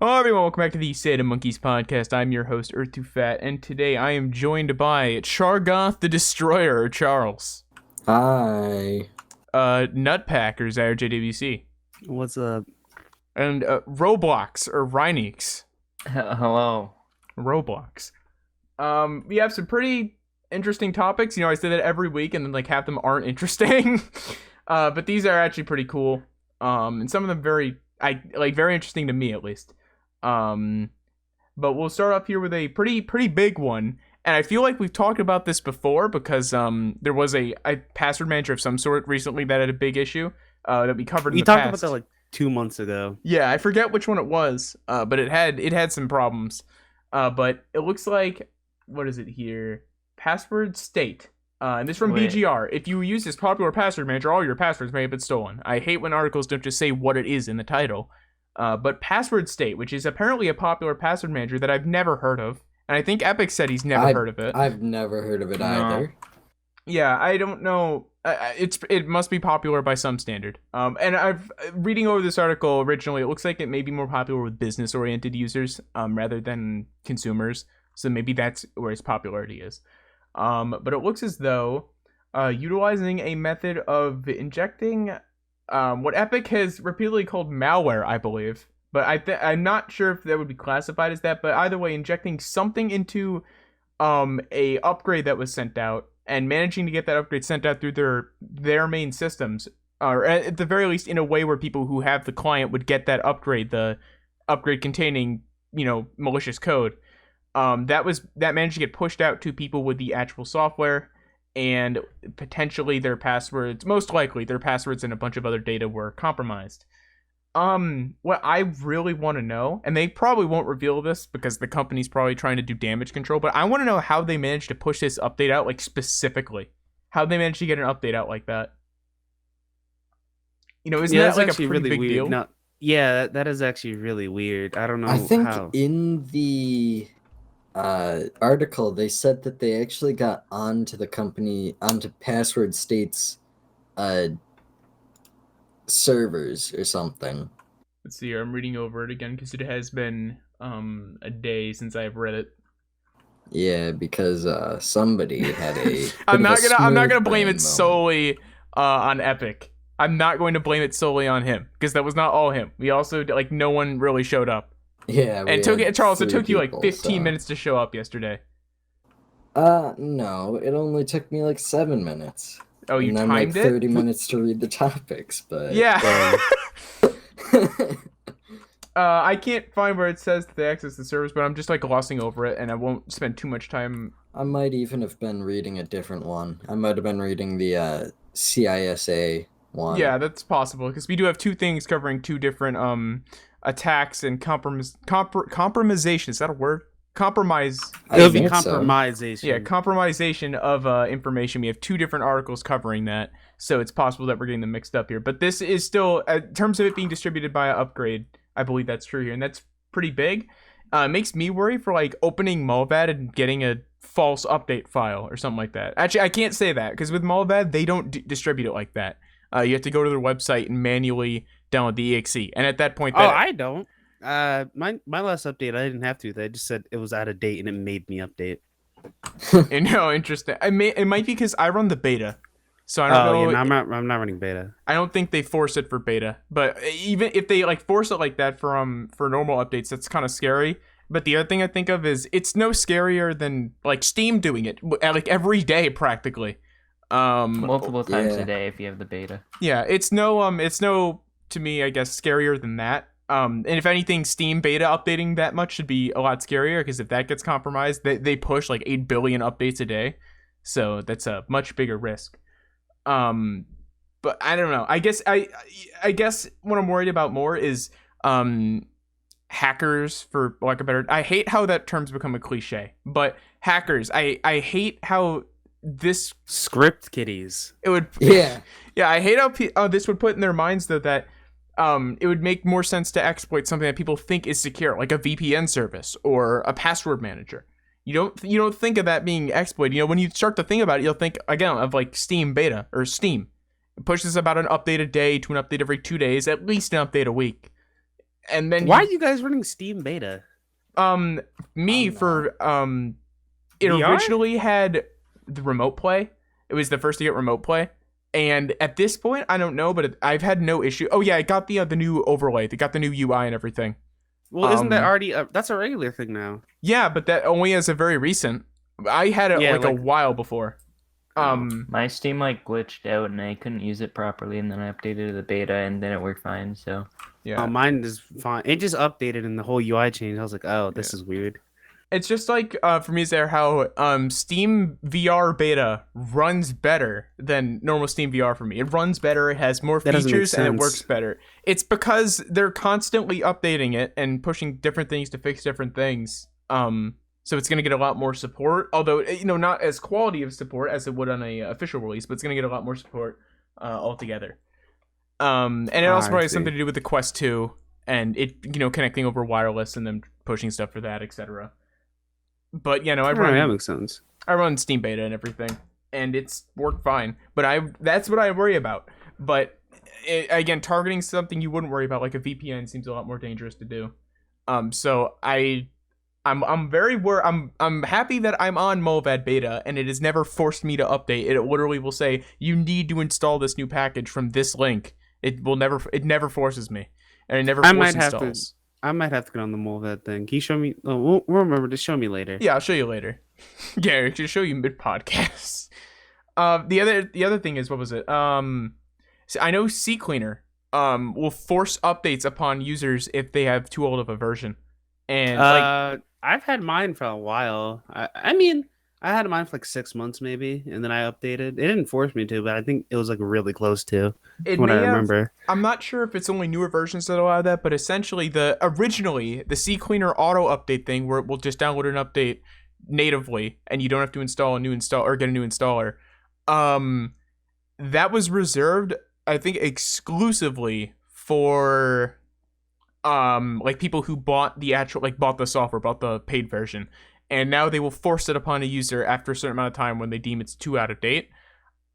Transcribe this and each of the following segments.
Hello everyone, welcome back to the SATAMonkeys podcast. I'm your host, Earth2Fat, and today I am joined by Chargoth the Destroyer, Charles. Hi. Nutpackers, IRJWC. What's up? And Roblox, or Rhyneeks. Hello. Roblox. We have some pretty interesting topics. You know, I say that every week, and then like half them aren't interesting. But these are actually pretty cool. And some of them very interesting to me at least. But we'll start off here with a pretty big one, and I feel like we've talked about this before because there was a password manager of some sort recently that had a big issue that we covered. We talked about that like 2 months ago. Yeah, I forget which one it was, but it had some problems. But it looks like, what is it here? PasswordState. And this from BGR. If you use this popular password manager, all your passwords may have been stolen. I hate when articles don't just say what it is in the title. But PasswordState, which is apparently a popular password manager that I've never heard of. And I think Epic said he's never heard of it. I've never heard of it either. Yeah, I don't know. It must be popular by some standard. And I've reading over this article originally, it looks like it may be more popular with business-oriented users rather than consumers. So maybe that's where its popularity is. But it looks as though utilizing a method of injecting what Epic has repeatedly called malware, I believe. But I'm not sure if that would be classified as that. But either way, injecting something into a upgrade that was sent out and managing to get that upgrade sent out through their main systems, or at the very least in a way where people who have the client would get that upgrade, the upgrade containing, malicious code. That managed to get pushed out to people with the actual software, and potentially their passwords, most likely their passwords and a bunch of other data were compromised. What I really want to know, and they probably won't reveal this because the company's probably trying to do damage control, but I want to know how they managed to push this update out, like specifically. How they managed to get an update out like that. Isn't that like a pretty really big weird. deal? No, yeah, that is actually really weird. I don't know I think how. in the article they said that they actually got onto PasswordState's servers or something. Let's see here. I'm reading over it again because it has been a day since I've read it. Yeah, because somebody had a. I'm not gonna blame it solely on Epic. I'm not going to blame it solely on him because that was not all him. We also no one really showed up. Yeah, and it took you like 15 minutes to show up yesterday. No, it only took me like 7 minutes. Oh, you timed timed like 30 it? minutes to read the topics, but yeah. I can't find where it says that they access the servers, but I'm just glossing over it, and I won't spend too much time. I might even have been reading a different one. I might have been reading the CISA one. Yeah, that's possible because we do have two things covering two different attacks and compromisation. Is that a word? Compromise. It'll be compromisation. So. Yeah, compromisation of information. We have two different articles covering that, so it's possible that we're getting them mixed up here. But this is still, in terms of it being distributed by Upgrade, I believe that's true here, and that's pretty big. It makes me worry for opening Molvad and getting a false update file or something like that. Actually, I can't say that because with Molvad they don't distribute it like that. You have to go to their website and manually download the exe, and at that point, I don't. My last update, I didn't have to. They just said it was out of date, and it made me update. Interesting. It might be because I run the beta, so I don't know. Yeah, I'm not running beta. I don't think they force it for beta, but even if they force it like that for normal updates, that's kind of scary. But the other thing I think of is it's no scarier than Steam doing it every day practically. Multiple times a day if you have the beta. Yeah, it's no to me, I guess, scarier than that. And if anything, Steam beta updating that much should be a lot scarier because if that gets compromised, they push 8 billion updates a day, so that's a much bigger risk. But I don't know. I guess what I'm worried about more is hackers, for lack of a better. I hate how that term's become a cliche, but hackers. I hate how this script kiddies. It would. Yeah. Yeah. I hate how this would put in their minds though that it would make more sense to exploit something that people think is secure, like a VPN service or a password manager. You don't think of that being exploited. When you start to think about it, you'll think again of Steam beta or Steam. It pushes about an update a day to an update every 2 days, at least an update a week. And then Why are you guys running Steam beta? me I'm for it VR? originally had the remote play. It was the first to get remote play. And at this point, I don't know, but I've had no issue. Oh yeah, I got the new overlay. They got the new UI and everything. Well, isn't that Um, already that's a regular thing now? Yeah, but that only as a very recent. I had it Yeah, like a like- while before. My Steam like glitched out and I couldn't use it properly, and then I updated the beta and then it worked fine. So Yeah. Mine is fine. It just updated and the whole UI changed. I was like, oh, this is weird. It's just like for me, is there how Steam VR beta runs better than normal Steam VR for me. It runs better. It has more That doesn't make features and it sense. works better. It's because they're constantly updating it and pushing different things to fix different things. So it's gonna get a lot more support. Although not as quality of support as it would on a official release, but it's gonna get a lot more support altogether. And it also I probably has see. something to do with the Quest 2 and it connecting over wireless and then pushing stuff for that, etc. But I Alright, run that makes sense. I run Steam beta and everything, and it's worked fine. But that's what I worry about. But again, targeting something you wouldn't worry about, like a VPN, seems a lot more dangerous to do. So I'm very I'm happy that I'm on Molvad beta, and it has never forced me to update. It literally will say you need to install this new package from this link. It never forces me, and it never I force might have installs. I might have to get on the Molvat thing. Can you show me? Oh, we'll remember to show me later. Yeah, I'll show you later. Yeah, I'll show you mid podcast. The other thing is, what was it? So I know CCleaner will force updates upon users if they have too old of a version, and I've had mine for a while. I mean, I had mine for like 6 months maybe, and then I updated. It didn't force me to, but I think it was like really close to it what I may have- remember. I'm not sure if it's only newer versions that allow that, but essentially originally the CCleaner auto update thing, where it will just download an update natively and you don't have to install a new install or get a new installer. That was reserved, I think, exclusively for like people who bought the software, bought the paid version. And now they will force it upon a user after a certain amount of time when they deem it's too out of date.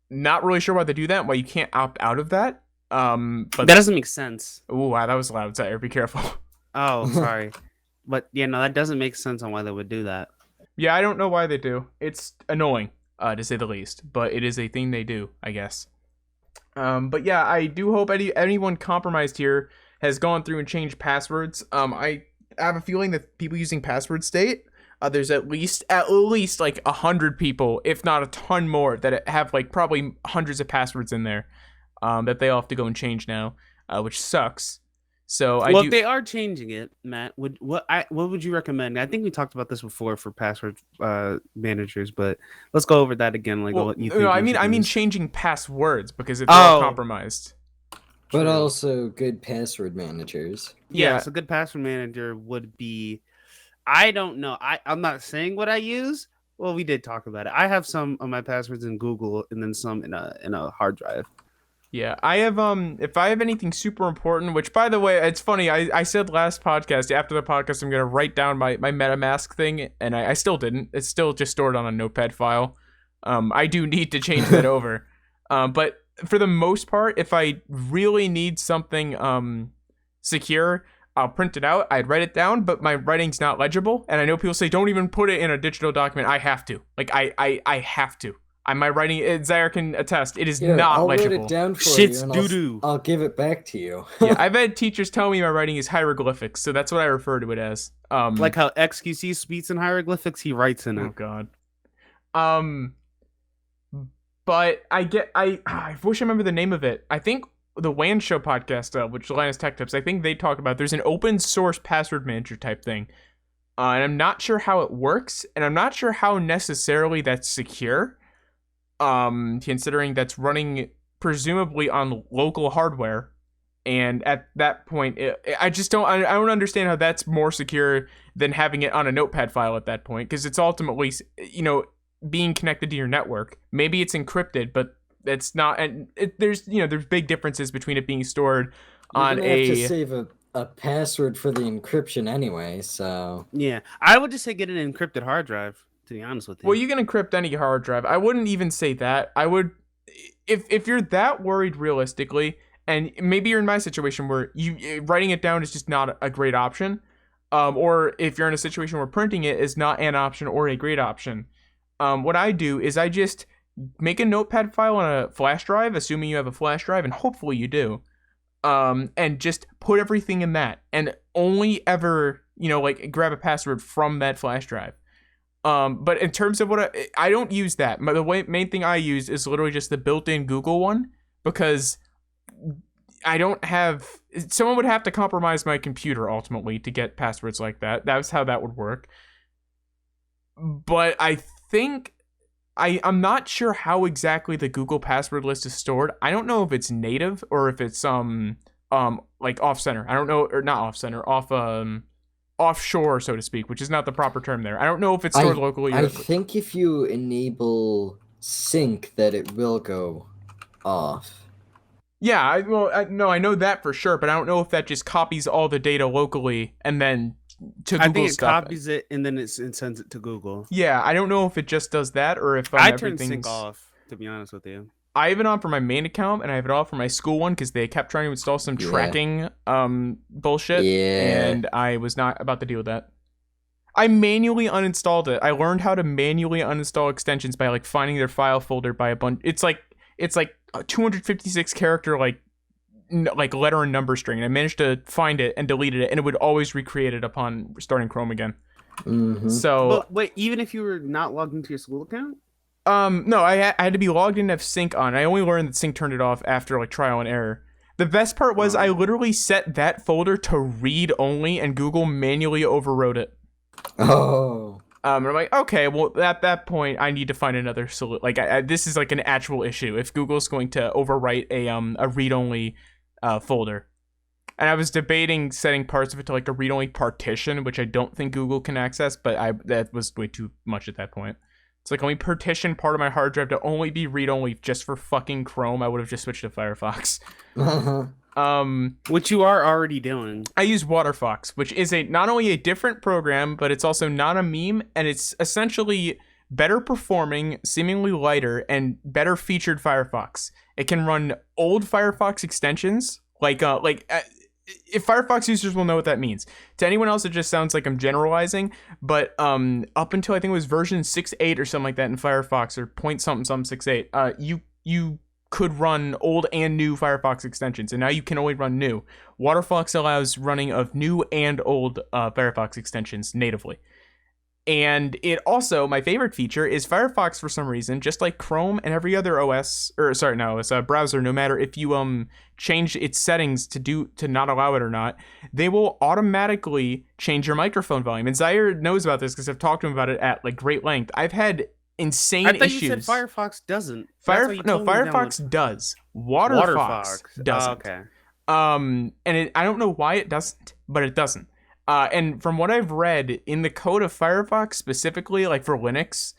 Not really sure why they do that, why you can't opt out of that. But That doesn't make sense. oh wow, that was loud. Sorry, be careful. Oh, sorry. But yeah, no, that doesn't make sense on why they would do that. Yeah, I don't know why they do. It's annoying, to say the least. But it is a thing they do, I guess. But yeah, I do hope anyone compromised here has gone through and changed passwords. I have a feeling that people using PasswordState, there's at least like 100 people, if not a ton more, that have like probably hundreds of passwords in there that they all have to go and change now, which sucks. So If they are changing it, Matt, what would you recommend? I think we talked about this before for password managers, but let's go over that again. Like, what you think? No, I mean changing passwords because if they're all compromised. But True. also good password managers. Yeah, so good password manager would be. I don't know. I'm not saying what I use. Well, we did talk about it. I have some of my passwords in Google and then some in a hard drive. Yeah, I have if I have anything super important, which by the way, it's funny, I said last podcast, after the podcast I'm gonna write down my MetaMask thing, and I still didn't. It's still just stored on a notepad file. I do need to change that over. But for the most part, if I really need something secure, I'll print it out, I'd write it down, but my writing's not legible, and I know people say don't even put it in a digital document. I have to. Like I have to. My writing, Zaire can attest, it is not I'll legible. write it down for Shit's you and doo-doo. I'll give it back to you. Yeah, I've had teachers tell me my writing is hieroglyphics, so that's what I refer to it as. Like how XQC speaks in hieroglyphics, he writes in oh it. god. But I wish I remember the name of it. I think the WAN Show podcast, which Linus Tech Tips, I think they talk about. There's an open source password manager type thing, and I'm not sure how it works, and I'm not sure how necessarily that's secure. Considering that's running presumably on local hardware, and at that point, I don't understand how that's more secure than having it on a notepad file at that point, because it's ultimately, being connected to your network. Maybe it's encrypted, but it's not, and there's big differences between it being stored on You're gonna have to save a password for the encryption anyway, so Yeah, I would just say get an encrypted hard drive. To be honest with you. Well, you can encrypt any hard drive. I wouldn't even say that. I would, if you're that worried realistically, And maybe you're in my situation where you writing it down is just not a great option. Or if you're in a situation where printing it is not an option or a great option. What I do is I just make a notepad file on a flash drive, assuming you have a flash drive, and hopefully you do. And just put everything in that, and only ever, like grab a password from that flash drive. But in terms of what I don't use that. The main thing I use is literally just the built-in Google one, because I don't have. Someone would have to compromise my computer ultimately to get passwords like that. That's how that would work. But I think I'm not sure how exactly the Google password list is stored. I don't know if it's native or if it's like off center. I don't know, or not off center, offshore, so to speak, which is not the proper term there. I don't know if it's stored locally. I think if you enable sync, that it will go off. Yeah, I know that for sure, but I don't know if that just copies all the data locally and then to Google I think it stuff. copies it and then it sends it to Google. Yeah, I don't know if it just does that or if I turn sync off, to be honest with you. I have it on for my main account and I have it off for my school one because they kept trying to install some tracking bullshit, and I was not about to deal with that. I manually uninstalled it. I learned how to manually uninstall extensions by like finding their file folder by a bunch. It's like a 256 character like letter and number string, and I managed to find it and deleted it, and it would always recreate it upon starting Chrome again. Mm-hmm. So but wait, even if you were not logged into your school account? No, I had to be logged in and have sync on. I only learned that sync turned it off after like trial and error. The best part was I literally set that folder to read only, and Google manually overwrote it. Oh. And I'm like, okay, well, at that point, I need to find another solution. Like, this is like an actual issue. If Google's going to overwrite a read-only folder, and I was debating setting parts of it to like a read-only partition, which I don't think Google can access, but that was way too much at that point. It's like, let me partition part of my hard drive to only be read-only just for fucking Chrome. I would have just switched to Firefox. Which you are already doing. I use WaterFox, which is not only a different program, but it's also not a meme, and it's essentially better performing, seemingly lighter, and better featured Firefox. It can run old Firefox extensions, if Firefox users will know what that means. To anyone else, it just sounds like I'm generalizing, but up until I think it was version 6.8 or something like that in Firefox, or point something 6.8, you could run old and new Firefox extensions, and now you can only run new. WaterFox allows running of new and old Firefox extensions natively. And it also, my favorite feature is Firefox, for some reason, just like Chrome and every other browser, no matter if you change its settings to not allow it or not, they will automatically change your microphone volume. And Zaire knows about this because I've talked to him about it at like great length. I've had insane issues. I thought you said Firefox doesn't. Firefox does. WaterFox doesn't. Okay. And I don't know why it doesn't, but it doesn't. And from what I've read in the code of Firefox specifically, like for Linux,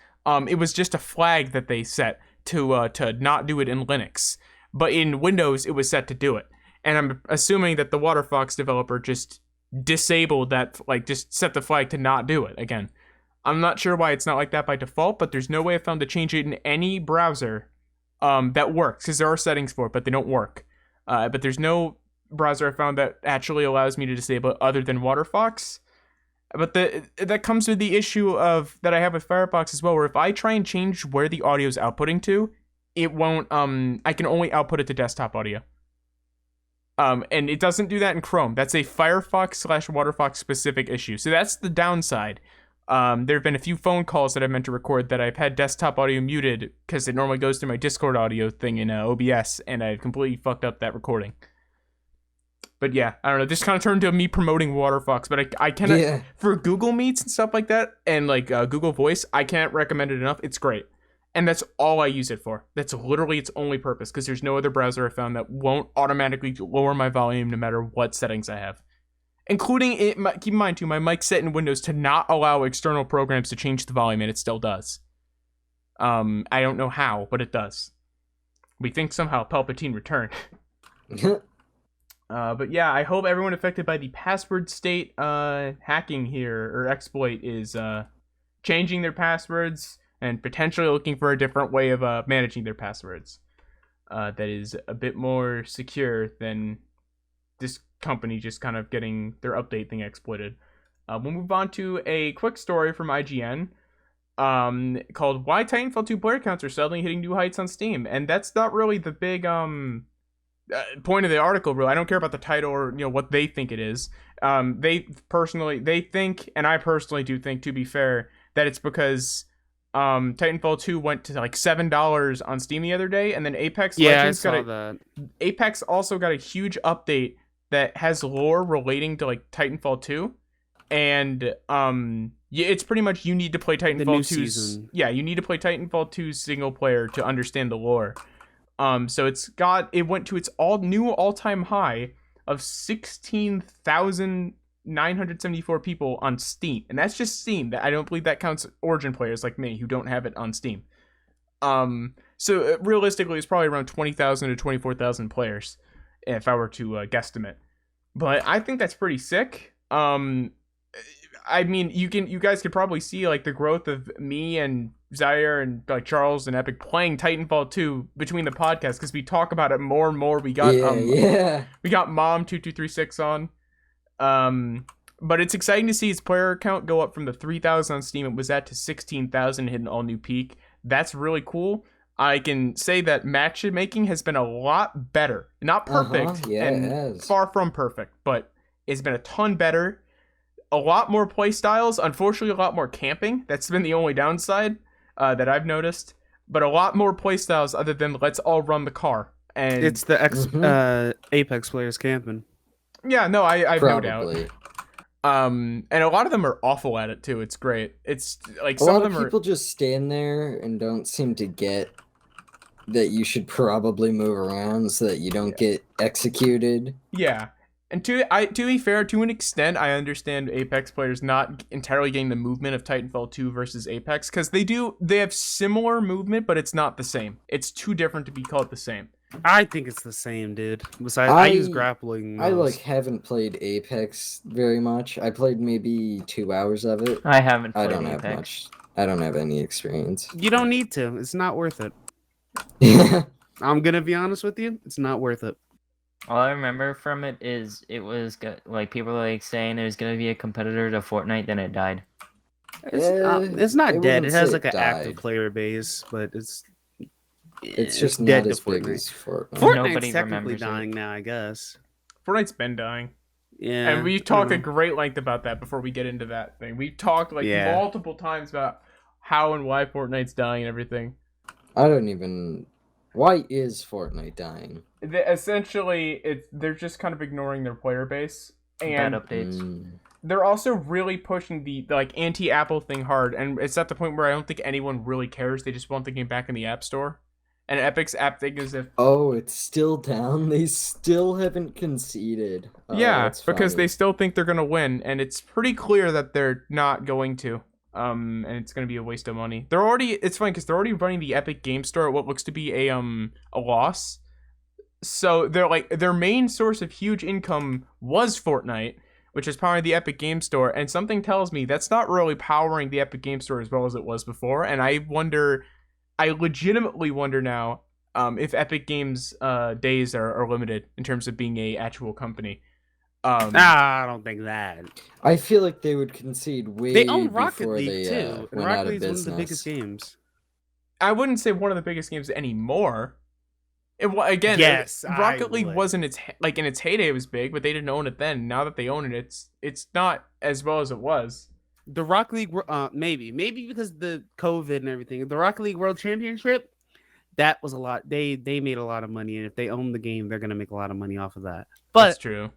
it was just a flag that they set to not do it in Linux, but in Windows it was set to do it. And I'm assuming that the WaterFox developer just disabled that, like just set the flag to not do it again. I'm not sure why it's not like that by default, but there's no way I found to change it in any browser that works, because there are settings for it, but they don't work. But there's no browser I found that actually allows me to disable it other than WaterFox. But that comes with the issue that I have with Firefox as well, where if I try and change where the audio is outputting to, it won't. I can only output it to desktop audio. And it doesn't do that in Chrome. That's a Firefox/WaterFox specific issue. So that's the downside. There have been a few phone calls that I meant to record that I've had desktop audio muted because it normally goes through my Discord audio thing in OBS, and I've completely fucked up that recording. But yeah, I don't know. This kind of turned to me promoting WaterFox, but I cannot, for Google Meets and stuff like that, and like Google Voice, I can't recommend it enough. It's great. And that's all I use it for. That's literally its only purpose, because there's no other browser I found that won't automatically lower my volume no matter what settings I have. Including, keep in mind too, my mic's set in Windows to not allow external programs to change the volume, and it still does. I don't know how, but it does. We think somehow Palpatine returned. But yeah, I hope everyone affected by the PasswordState hacking here, or exploit, is changing their passwords and potentially looking for a different way of managing their passwords. that is a bit more secure than this company just kind of getting their update thing exploited. We'll move on to a quick story from IGN called "Why Titanfall 2 player counts are suddenly hitting new heights on Steam," and that's not really the big point of the article. Really, I don't care about the title or what they think it is. They think, and I personally do think, to be fair, that it's because Titanfall 2 went to like $7 on Steam the other day, and then Apex Legends Apex also got a huge update that has lore relating to like Titanfall 2, and it's pretty much you need to play Titanfall 2's you need to play Titanfall 2's single player to understand the lore. So it went to its all-time high of 16,974 people on Steam, and that's just Steam. That I don't believe that counts Origin players like me who don't have it on Steam. So realistically, it's probably around 20,000 to 24,000 players if I were to guesstimate. But I think that's pretty sick. I mean, you guys could probably see like the growth of me and Zaire and like Charles and Epic playing Titanfall 2 between the podcasts, because we talk about it more and more. We got we got Mom 2236 on. But it's exciting to see its player count go up from the 3,000 on Steam it was at to 16,000, hit an all new peak. That's really cool. I can say that matchmaking has been a lot better. Not perfect, and far from perfect, but it's been a ton better. A lot more play styles. Unfortunately, a lot more camping. That's been the only downside that I've noticed. But a lot more play styles other than let's all run the car. And it's the Apex players camping. Yeah, no, I've no doubt. And a lot of them are awful at it too. It's great. It's like some of them people just stand there and don't seem to get that you should probably move around so that you don't get executed. Yeah. And to be fair, to an extent, I understand Apex players not entirely getting the movement of Titanfall 2 versus Apex, because they have similar movement, but it's not the same. It's too different to be called the same. I think it's the same, dude. Besides, I use grappling mouse. I haven't played Apex very much. I played maybe 2 hours of it. I haven't played Apex. Have much. I don't have any experience. You don't need to. It's not worth it. I'm gonna be honest with you. It's not worth it. All I remember from it is it was like people were like saying it was gonna be a competitor to Fortnite, then it died. It's not dead. It has like an active player base, but it's just dead not as to big Fortnite. as Fortnite. Fortnite's Nobody technically remembers dying now, I guess. Fortnite's been dying. Yeah. And we've talked at great length about that before we get into that thing. We've talked multiple times about how and why Fortnite's dying and everything. Why is Fortnite dying? Essentially, they're just kind of ignoring their player base. And bad updates. They're also really pushing the like anti-Apple thing hard, and it's at the point where I don't think anyone really cares. They just want the game back in the App Store. And Epic's app thing is it's still down. They still haven't conceded. Yeah, because they still think they're gonna win, and it's pretty clear that they're not going to. And it's gonna be a waste of money. It's funny because they're already running the Epic Game Store at what looks to be a loss. So they're like their main source of huge income was Fortnite, which is powering the Epic Game Store, and something tells me that's not really powering the Epic Game Store as well as it was before. And I legitimately wonder now if Epic Games days are limited in terms of being a actual company. I don't think that. I feel like they would concede way They own Rocket before League they too. went Rocket out of League's one business. of the biggest games. I wouldn't say one of the biggest games anymore. Rocket League wasn't in its heyday. It was big, but they didn't own it then. Now that they own it, it's not as well as it was. The Rocket League, maybe because the COVID and everything. The Rocket League World Championship, that was a lot. They made a lot of money, and if they own the game, they're gonna make a lot of money off of that. But that's true.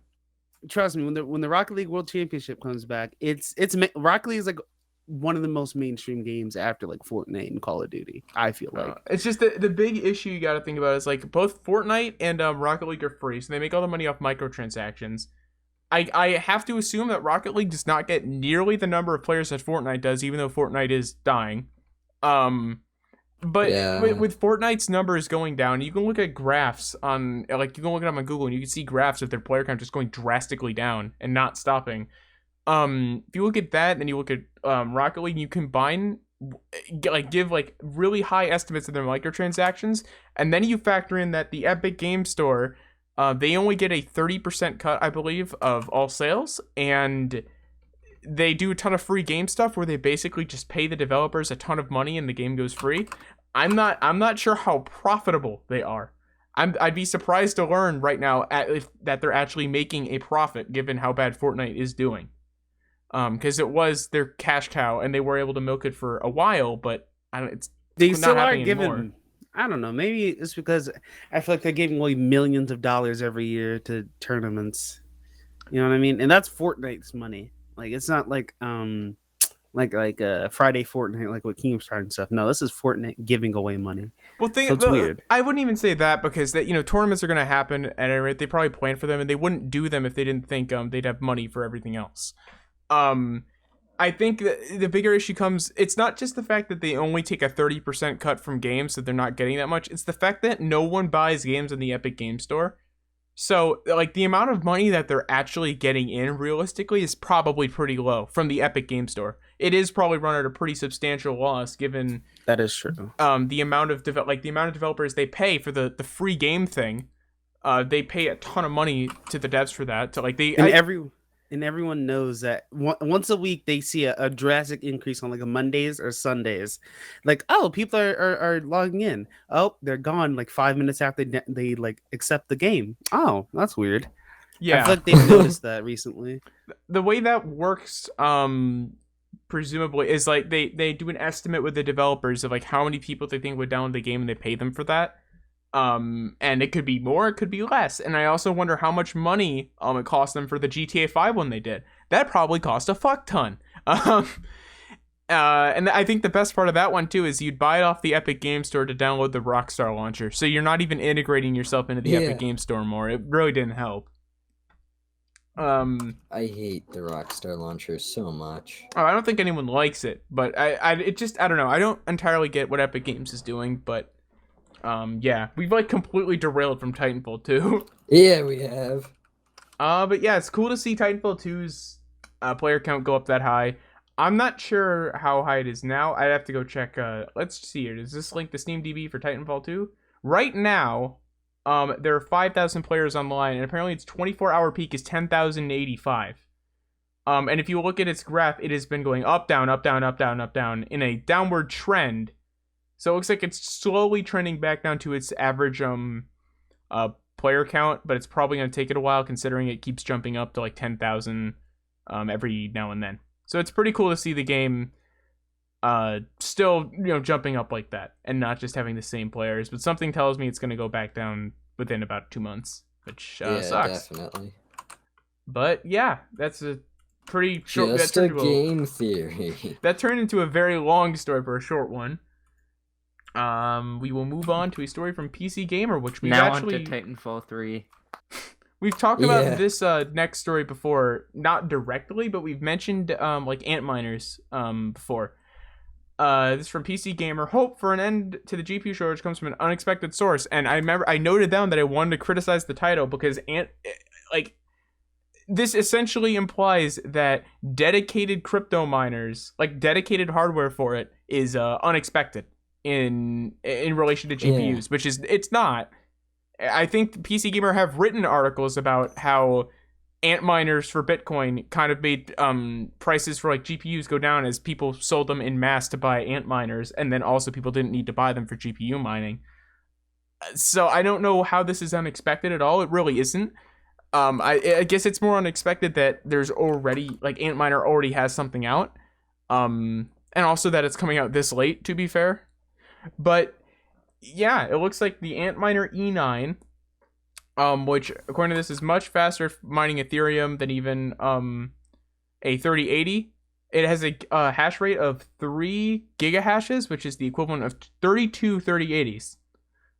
Trust me, when the Rocket League World Championship comes back, it's Rocket League is like one of the most mainstream games after like Fortnite and Call of Duty. I feel like it's just the big issue you got to think about is like both Fortnite and Rocket League are free, so they make all the money off microtransactions. I have to assume that Rocket League does not get nearly the number of players that Fortnite does, even though Fortnite is dying. But with Fortnite's numbers going down, you can look at graphs on, like, you can look it up on Google, and you can see graphs of their player count just going drastically down and not stopping. If you look at that, and then you look at Rocket League, and you combine, give like really high estimates of their microtransactions, and then you factor in that the Epic Game Store, they only get a 30% cut, I believe, of all sales, and they do a ton of free game stuff where they basically just pay the developers a ton of money and the game goes free. I'm not sure how profitable they are. I'd be surprised to learn right now that they're actually making a profit given how bad Fortnite is doing. Because it was their cash cow and they were able to milk it for a while, but They not still are happening giving. anymore. I don't know. Maybe it's because I feel like they're giving away millions of dollars every year to tournaments. You know what I mean? And that's Fortnite's money. Like it's not like Friday Fortnite, like with Keemstar and stuff. No, this is Fortnite giving away money. Well, So it's weird. I wouldn't even say that because tournaments are going to happen, and they probably plan for them, and they wouldn't do them if they didn't think they'd have money for everything else. I think that the bigger issue comes. It's not just the fact that they only take a 30% cut from games, so they're not getting that much. It's the fact that no one buys games in the Epic Game Store. So, like, the amount of money that they're actually getting in, realistically, is probably pretty low from the Epic Game Store. It is probably run at a pretty substantial loss, given That is true. the amount of developers they pay for the free game thing. They pay a ton of money to the devs for that. So, like, Everyone knows that once a week they see a drastic increase on like a Mondays or Sundays. Like, oh, people are logging in. Oh, they're gone like 5 minutes after they like accept the game. Oh, that's weird. yeah. I feel like they've noticed that recently. The way that works, presumably, is like they do an estimate with the developers of like how many people they think would download the game, and they pay them for that. And it could be more, it could be less. And I also wonder how much money it cost them for the GTA 5 one they did. That probably cost a fuck ton. And I think the best part of that one too is you'd buy it off the Epic Game Store to download the Rockstar launcher, so you're not even integrating yourself into the Epic Game Store more. It really didn't help. I hate the Rockstar launcher so much. I don't think anyone likes it, but I don't know. I don't entirely get what Epic Games is doing, but yeah, we've like completely derailed from Titanfall 2. Yeah, we have. But yeah, it's cool to see Titanfall 2's player count go up that high. I'm not sure how high it is now. I'd have to go check. Let's see here. Does this link to SteamDB for Titanfall 2? Right now, there are 5,000 players online, and apparently its 24-hour peak is 10,085. And if you look at its graph, it has been going up, down, up, down, up, down, up, down in a downward trend. So it looks like it's slowly trending back down to its average player count, but it's probably going to take it a while considering it keeps jumping up to like 10,000 every now and then. So it's pretty cool to see the game still jumping up like that and not just having the same players. But something tells me it's going to go back down within about 2 months, which sucks. Definitely. But yeah, that's a pretty short. Just a game theory. That turned into a very long story for a short one. We will move on to a story from PC Gamer, which we've now actually on to Titanfall 3. We've talked about this next story before, not directly, but we've mentioned like Antminers before. This is from PC Gamer. Hope for an end to the GPU shortage comes from an unexpected source, and I remember I noted down that I wanted to criticize the title because this essentially implies that dedicated crypto miners, like dedicated hardware for it, is unexpected in relation to GPUs, which is it's not. I think PC Gamer have written articles about how Antminers for Bitcoin kind of made prices for like GPUs go down as people sold them in mass to buy Antminers, and then also people didn't need to buy them for GPU mining. So I don't know how this is unexpected at all. It really isn't. I guess it's more unexpected that there's already like Antminer already has something out, and also that it's coming out this late. To be fair. But yeah, it looks like the Antminer E9, which according to this is much faster mining Ethereum than even a 3080. It has a hash rate of 3 gigahashes, which is the equivalent of 32 3080s,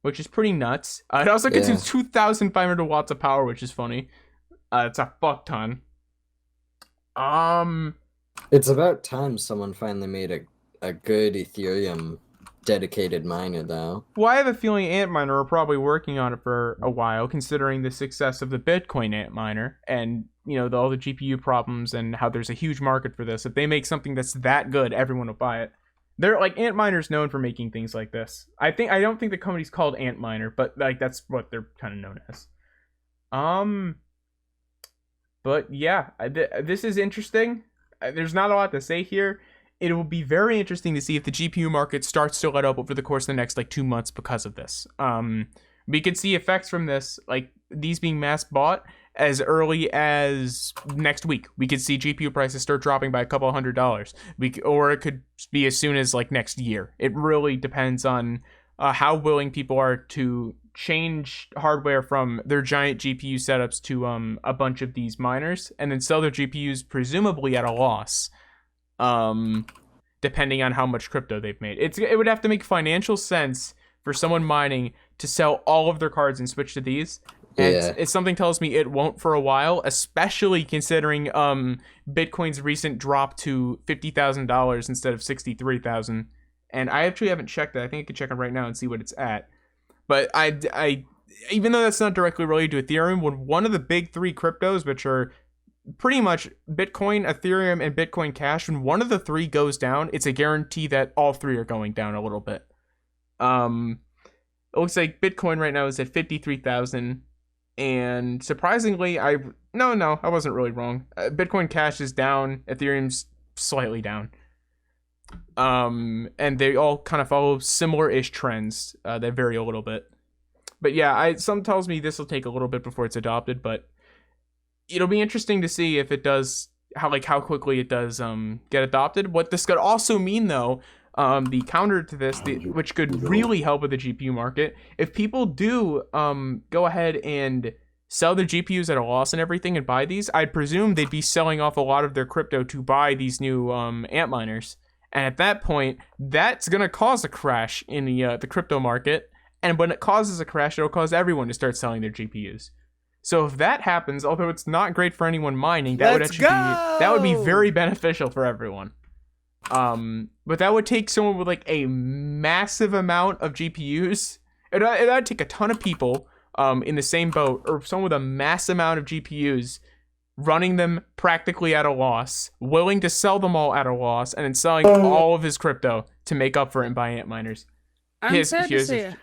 which is pretty nuts. It also consumes 2,500 watts of power, which is funny. It's a fuck ton. It's about time someone finally made a good Ethereum dedicated miner, though. Well, I have a feeling Antminer are probably working on it for a while, considering the success of the Bitcoin Antminer and all the GPU problems and how there's a huge market for this. If they make something that's that good, everyone will buy it. They're like Antminer's known for making things like this. I don't think the company's called Antminer, but like that's what they're kind of known as. But yeah, this is interesting. There's not a lot to say here. It will be very interesting to see if the GPU market starts to let up over the course of the next like 2 months because of this. We could see effects from this, like these being mass bought as early as next week. We could see GPU prices start dropping by a couple $100. Or it could be as soon as like next year. It really depends on how willing people are to change hardware from their giant GPU setups to a bunch of these miners and then sell their GPUs presumably at a loss, depending on how much crypto they've made. It would have to make financial sense for someone mining to sell all of their cards and switch to these. And it's something tells me it won't for a while, especially considering Bitcoin's recent drop to $50,000 instead of $63,000. And I actually haven't checked that. I think I could check it right now and see what it's at. But I even though that's not directly related to Ethereum, when one of the big three cryptos, which are pretty much Bitcoin, Ethereum, and Bitcoin Cash, when one of the three goes down, it's a guarantee that all three are going down a little bit. It looks like Bitcoin right now is at 53,000, and surprisingly, I wasn't really wrong. Bitcoin Cash is down, Ethereum's slightly down. And they all kind of follow similar-ish trends. They vary a little bit. But yeah, some tells me this will take a little bit before it's adopted, but it'll be interesting to see if it does, how quickly it does get adopted. What this could also mean, though, the counter to this, which could really help with the GPU market, if people do go ahead and sell their GPUs at a loss and everything and buy these, I'd presume they'd be selling off a lot of their crypto to buy these new Antminers. And at that point, that's going to cause a crash in the crypto market. And when it causes a crash, it'll cause everyone to start selling their GPUs. So if that happens, although it's not great for anyone mining, that would be very beneficial for everyone. But that would take someone with like a massive amount of GPUs. It'd take a ton of people in the same boat, or someone with a massive amount of GPUs, running them practically at a loss, willing to sell them all at a loss, and then selling all of his crypto to make up for it and buy Antminers. I'm sad to say,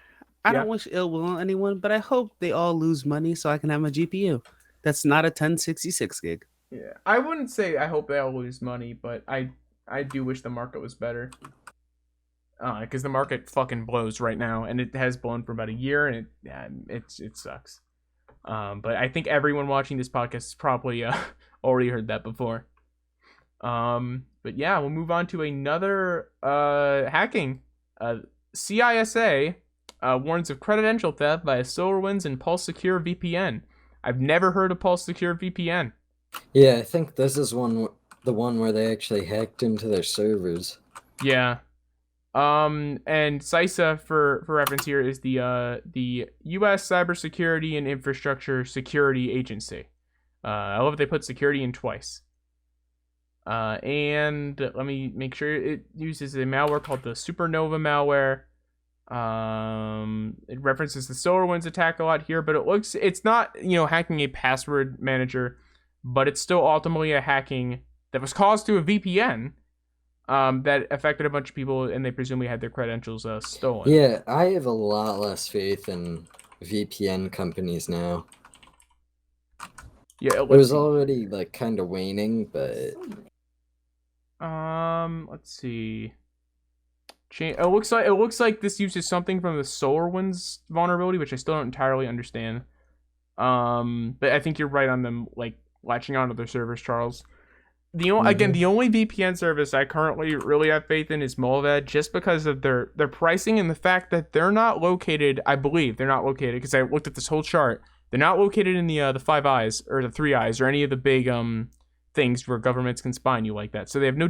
I don't wish ill will on anyone, but I hope they all lose money so I can have my GPU. That's not a 1066 gig. Yeah, I wouldn't say I hope they all lose money, but I do wish the market was better. Because the market fucking blows right now, and it has blown for about a year, and it sucks. But I think everyone watching this podcast has probably already heard that before. But yeah, we'll move on to another hacking. CISA warns of credential theft by SolarWinds and PulseSecure VPN. I've never heard of PulseSecure VPN. Yeah, I think this is the one where they actually hacked into their servers. Yeah. And CISA, for reference here, is the U.S. Cybersecurity and Infrastructure Security Agency. I love they put security in twice. And let me make sure it uses a malware called the Supernova malware. It references the SolarWinds attack a lot here, but it's not, hacking a password manager, but it's still ultimately a hacking that was caused through a VPN. That affected a bunch of people, and they presumably had their credentials stolen. Yeah, I have a lot less faith in VPN companies now. Yeah, it was already like kind of waning, but let's see. It looks like this uses something from the SolarWinds vulnerability, which I still don't entirely understand. But I think you're right on them like latching onto their servers, Charles. The only VPN service I currently really have faith in is Molvad, just because of their pricing and the fact that they're not located. I believe they're not located, because I looked at this whole chart. They're not located in the Five Eyes or the Three Eyes or any of the big things where governments can spy on you like that. So they have no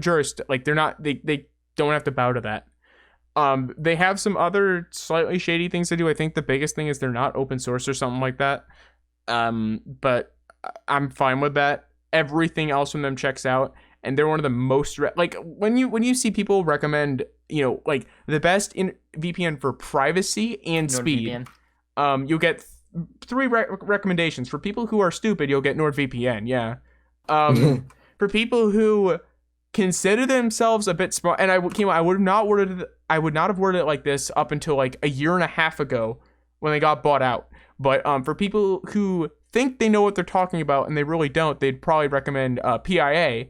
like they're not they don't have to bow to that. They have some other slightly shady things to do. I think the biggest thing is they're not open source or something like that. But I'm fine with that. Everything else from them checks out, and they're one of the most like when you see people recommend like the best in VPN for privacy and speed, you'll get three recommendations. For people who are stupid, you'll get NordVPN. Yeah. For people who consider themselves a bit smart. And I would not have worded it like this up until like a year and a half ago when they got bought out. But for people who think they know what they're talking about and they really don't, they'd probably recommend PIA,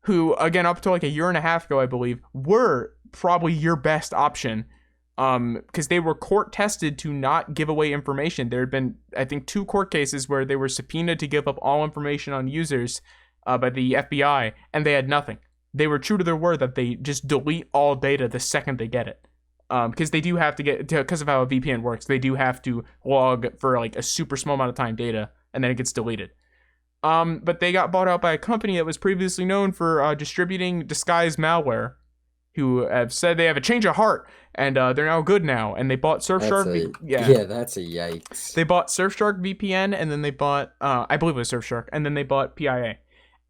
who again up to like a year and a half ago, I believe, were probably your best option. Because they were court tested to not give away information. There had been, I think, 2 court cases where they were subpoenaed to give up all information on users by the FBI, and they had nothing. They were true to their word that they just delete all data the second they get it. Because they do have to because of how a VPN works, they do have to log for like a super small amount of time data, and then it gets deleted. But they got bought out by a company that was previously known for distributing disguised malware, who have said they have a change of heart, and they're now good now. And they bought Surfshark. Yeah, that's a yikes. They bought Surfshark VPN, and then they bought, I believe it was Surfshark, and then they bought PIA.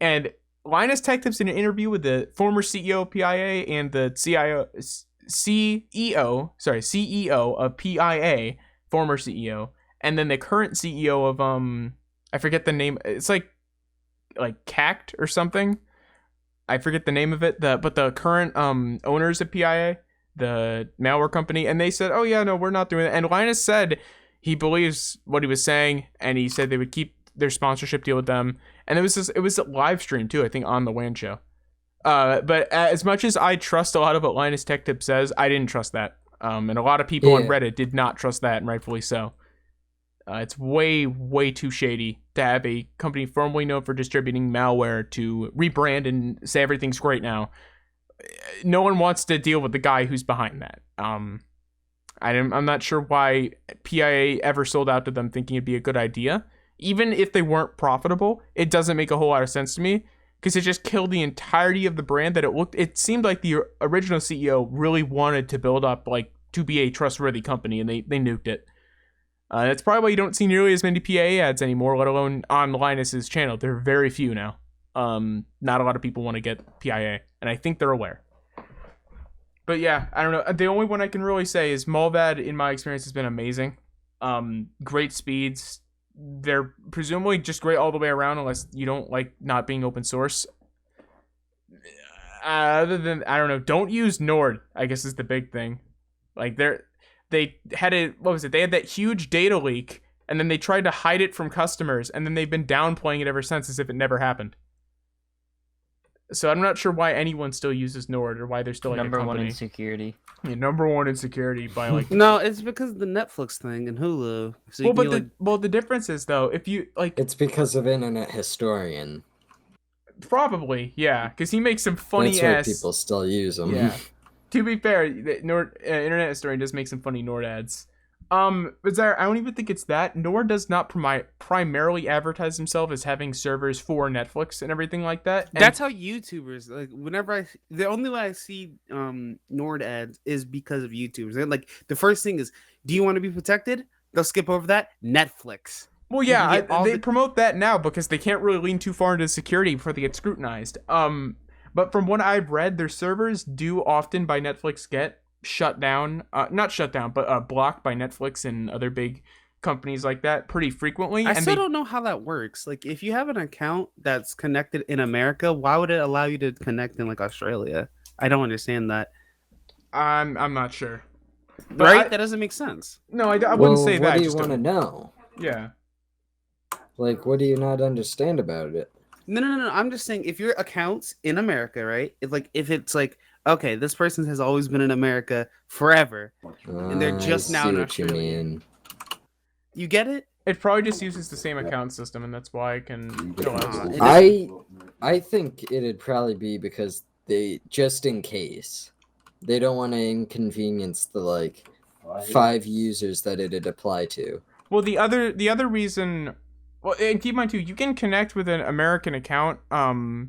And Linus Tech Tips did an interview with the former CEO of PIA and the CEO of PIA, former CEO, and then the current CEO of I forget the name. It's like CACT or something. I forget the name of it. But the current owners of PIA, the malware company, and they said, "Oh yeah, no, we're not doing it." And Linus said he believes what he was saying, and he said they would keep their sponsorship deal with them. And it was a live stream too, I think, on the WAN show. But as much as I trust a lot of what Linus Tech Tip says, I didn't trust that. And a lot of people on Reddit did not trust that, and rightfully so. It's way, way too shady to have a company formerly known for distributing malware to rebrand and say everything's great now. No one wants to deal with the guy who's behind that. I'm not sure why PIA ever sold out to them thinking it'd be a good idea. Even if they weren't profitable, it doesn't make a whole lot of sense to me, because it just killed the entirety of the brand that it seemed like the original CEO really wanted to build up like to be a trustworthy company, and they nuked it. That's probably why you don't see nearly as many PA ads anymore, let alone on Linus's channel. There are very few now. Not a lot of people want to get PIA, and I think they're aware. But yeah, I don't know. The only one I can really say is Mulvad, in my experience, has been amazing. Great speeds. They're presumably just great all the way around, unless you don't like not being open source. Other than, I don't know, don't use Nord, I guess is the big thing. Like they had they had that huge data leak, and then they tried to hide it from customers, and then they've been downplaying it ever since as if it never happened. So I'm not sure why anyone still uses Nord, or why they're still like number a company. one in security. Yeah, number one in security by like. No, it's because of the Netflix thing and Hulu. So the difference is though, if you like, it's because of Internet Historian. Probably, yeah, because he makes some funny That's why people still use them. Yeah. To be fair, Nord Internet Historian does make some funny Nord ads. But Zaire, I don't even think it's that. Nord does not primarily advertise himself as having servers for Netflix and everything like that. And that's how YouTubers, like, the only way I see Nord ads is because of YouTubers. They're like, the first thing is, do you want to be protected? They'll skip over that. Netflix. Well, yeah, they promote that now because they can't really lean too far into security before they get scrutinized. But from what I've read, their servers do often by Netflix get shut down, not shut down, but blocked by Netflix and other big companies like that pretty frequently. I still don't know how that works. Like, if you have an account that's connected in America, why would it allow you to connect in like Australia? I don't understand that. I'm not sure. But right? That doesn't make sense. No, I wouldn't say that. What do you want to know? Yeah. Like, what do you not understand about it? No. I'm just saying, if your account's in America, right? If it's like, okay, this person has always been in America forever, and they're just now in Australia. You get it? It probably just uses the same account system, and that's why I can. I think it'd probably be because they, just in case, they don't want to inconvenience the like 5 users that it'd apply to. Well, the other reason. Well, and keep in mind too, you can connect with an American account. How do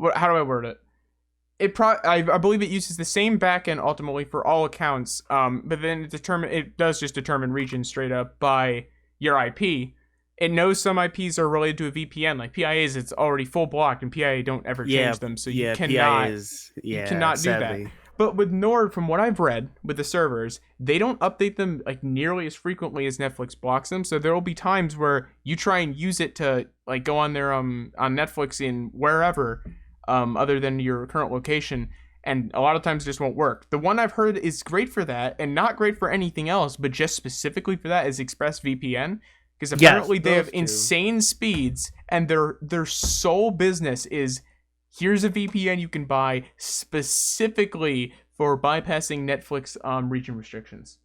I word it? I believe it uses the same backend ultimately for all accounts. But then it does just determine region straight up by your IP. It knows some IPs are related to a VPN, like PIA's. It's already full blocked, and PIA don't ever change them, so you cannot do that. But with Nord, from what I've read with the servers, they don't update them like nearly as frequently as Netflix blocks them. So there will be times where you try and use it to like go on their on Netflix in wherever, other than your current location, and a lot of times it just won't work. The one I've heard is great for that and not great for anything else, but just specifically for that is ExpressVPN, because apparently they have insane speeds, and their sole business is, here's a VPN you can buy specifically for bypassing Netflix region restrictions.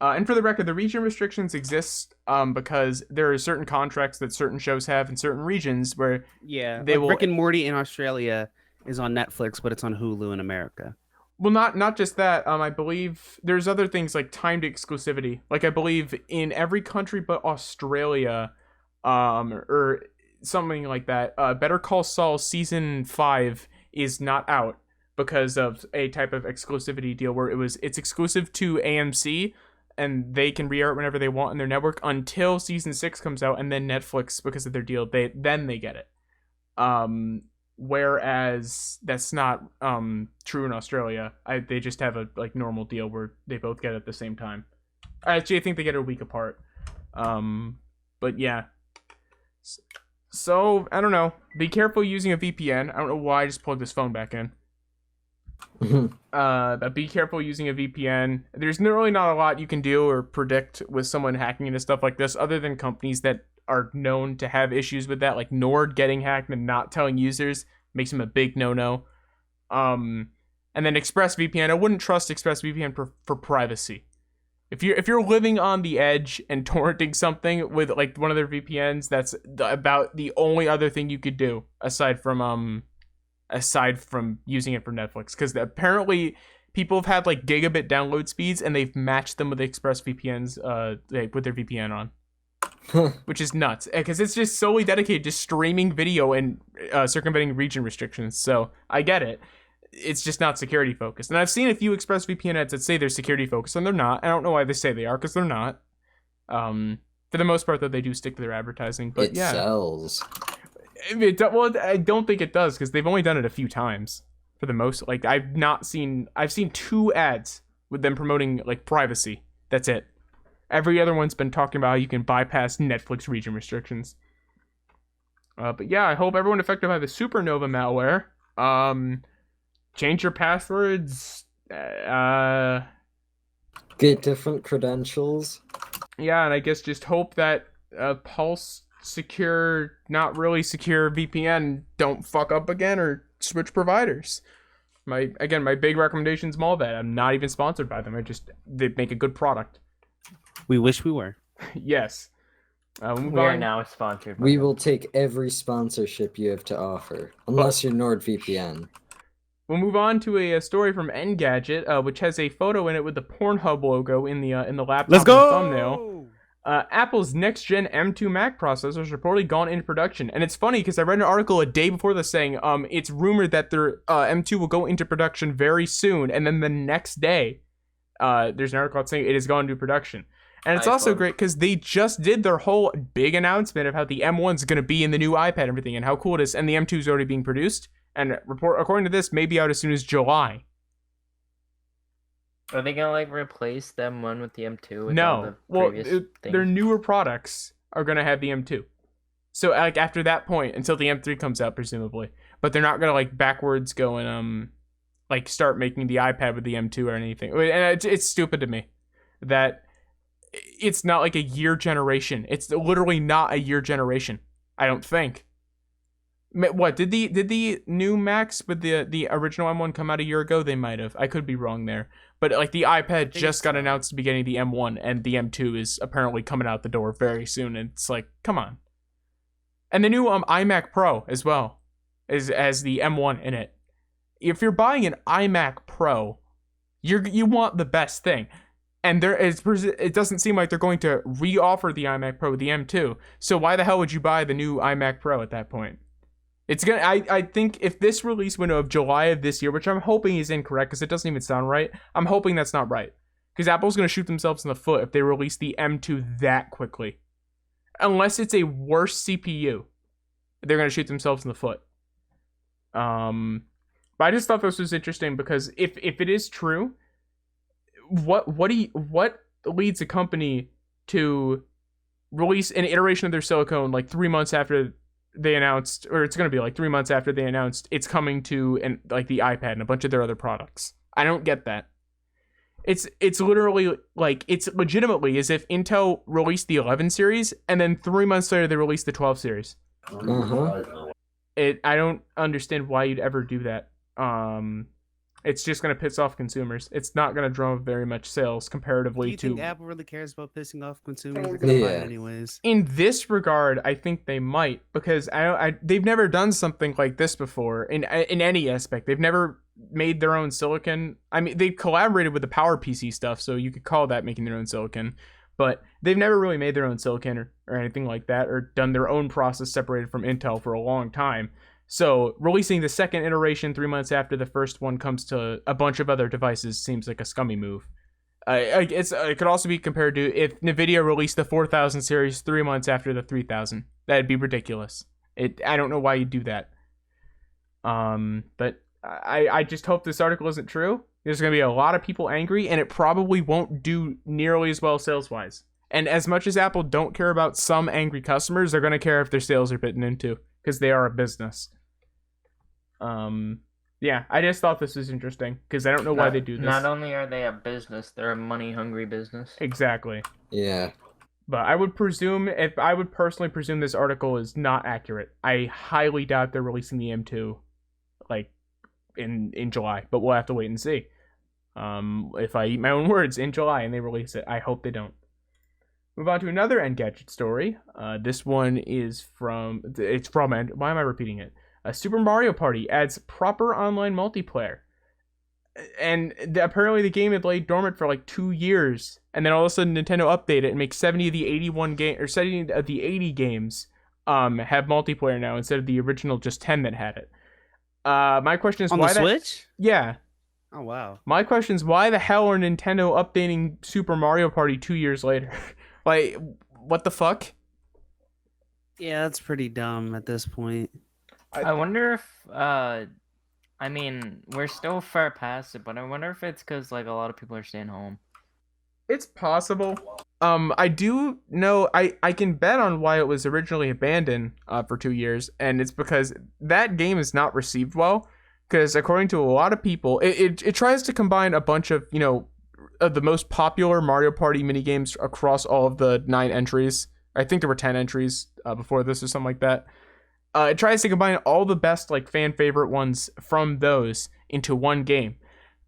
And for the record, the region restrictions exist because there are certain contracts that certain shows have in certain regions where they will. Rick and Morty in Australia is on Netflix, but it's on Hulu in America. Well, not just that. I believe there's other things like timed exclusivity. Like I believe in every country but Australia, or something like that. Better Call Saul season 5 is not out because of a type of exclusivity deal where it's exclusive to AMC. And they can re-air it whenever they want in their network until season 6 comes out, and then Netflix, because of their deal, they get it. Whereas that's not true in Australia. They just have a normal deal where they both get it at the same time. Actually, I think they get it a week apart. But yeah. So I don't know. Be careful using a VPN. I don't know why I just plugged this phone back in. But be careful using a VPN. There's really not a lot you can do or predict with someone hacking into stuff like this, other than companies that are known to have issues with that, like Nord getting hacked and not telling users makes them a big no-no. And then ExpressVPN, I wouldn't trust ExpressVPN for privacy. If you're living on the edge and torrenting something with like one of their VPNs, that's about the only other thing you could do aside from using it for Netflix, because apparently people have had like gigabit download speeds and they've matched them with ExpressVPNs with their VPN on, which is nuts because it's just solely dedicated to streaming video and circumventing region restrictions. So I get it. It's just not security focused. And I've seen a few ExpressVPN ads that say they're security focused, and they're not. I don't know why they say they are, because they're not. For the most part, though, they do stick to their advertising. But it sells. Well, I don't think it does, because they've only done it a few times. For the most, like I've seen 2 ads with them promoting like privacy. That's it. Every other one's been talking about how you can bypass Netflix region restrictions. But yeah, I hope everyone affected by the Supernova malware, change your passwords, get different credentials. Yeah, and I guess just hope that PulseSecure, not really secure VPN don't fuck up again or switch providers. My big recommendation's Malvet. I'm not even sponsored by them. They make a good product. We wish we were. Yes. We are now sponsored. We will take every sponsorship you have to offer, unless you're NordVPN. We'll move on to a story from Engadget, which has a photo in it with the Pornhub logo in the laptop Let's go! thumbnail. Apple's next-gen M2 Mac processor has reportedly gone into production. And it's funny because I read an article a day before this saying it's rumored that their M2 will go into production very soon. And then the next day, there's an article saying it has gone into production. And it's also great because they just did their whole big announcement of how the M1 is going to be in the new iPad and everything and how cool it is. And the M2 is already being produced. And according to this, may be out as soon as July. Are they gonna replace the M1 with the M2? With No, their newer products are gonna have the M2. So after that point, until the M3 comes out, presumably, but they're not gonna backwards go and start making the iPad with the M2 or anything. And it's stupid to me that it's not like a year generation. It's literally not a year generation. I don't think. What did the new Macs with the original M1 come out a year ago? They might have. I could be wrong there. But the iPad just got announced to be getting the M1, and the M2 is apparently coming out the door very soon. And it's come on. And the new iMac Pro as well has the M1 in it. If you're buying an iMac Pro, you want the best thing. And it doesn't seem like they're going to re-offer the iMac Pro with the M2. So why the hell would you buy the new iMac Pro at that point? It's gonna. I think if this release window of July of this year, which I'm hoping is incorrect because it doesn't even sound right, I'm hoping that's not right. Because Apple's gonna shoot themselves in the foot if they release the M2 that quickly. Unless it's a worse CPU, they're gonna shoot themselves in the foot. But I just thought this was interesting because if it is true, what leads a company to release an iteration of their silicone 3 months after they announced, or it's going to be like 3 months after they announced it's coming to like the iPad and a bunch of their other products. I don't get that. It's literally like, it's legitimately as if Intel released the 11 series and then 3 months later they released the 12 series. I don't understand why you'd ever do that. It's just going to piss off consumers. It's not going to draw very much sales comparatively Do you think Apple really cares about pissing off consumers? They're gonna buy it anyways. In this regard, I think they might, because they've never done something like this before in any aspect. They've never made their own silicon. I mean, they've collaborated with the PowerPC stuff, so you could call that making their own silicon. But they've never really made their own silicon or anything like that, or done their own process separated from Intel for a long time. So releasing the second iteration 3 months after the first one comes to a bunch of other devices seems like a scummy move. It could also be compared to if NVIDIA released the 4000 series 3 months after the 3000. That'd be ridiculous. I don't know why you'd do that. But I just hope this article isn't true. There's going to be a lot of people angry, and it probably won't do nearly as well sales-wise. And as much as Apple don't care about some angry customers, they're going to care if their sales are bitten into, because they are a business. Yeah, I just thought this was interesting, because I don't know why they do this. Not only are they a business, they're a money-hungry business. Exactly. Yeah. But I would personally presume this article is not accurate. I highly doubt they're releasing the M2, like, in July, but we'll have to wait and see. If I eat my own words, in July and they release it, I hope they don't. Move on to another Engadget story. This one is from, why am I repeating it? Super Mario Party adds proper online multiplayer. And apparently the game had laid dormant for like 2 years, and then all of a sudden Nintendo updated it and makes 70 of the 80 games have multiplayer now instead of the original just 10 that had it. My question is on why the Switch? Yeah. Oh wow. My question is why the hell are Nintendo updating Super Mario Party 2 years later? Like, what the fuck? Yeah, that's pretty dumb at this point. I wonder if I mean, we're still far past it, but I wonder if it's because like a lot of people are staying home. It's possible. I do know, I can bet on why it was originally abandoned for 2 years, and it's because that game is not received well. Because according to a lot of people, it tries to combine a bunch of, the most popular Mario Party minigames across all of the 9 entries. I think there were 10 entries before this or something like that. It tries to combine all the best like fan favorite ones from those into one game.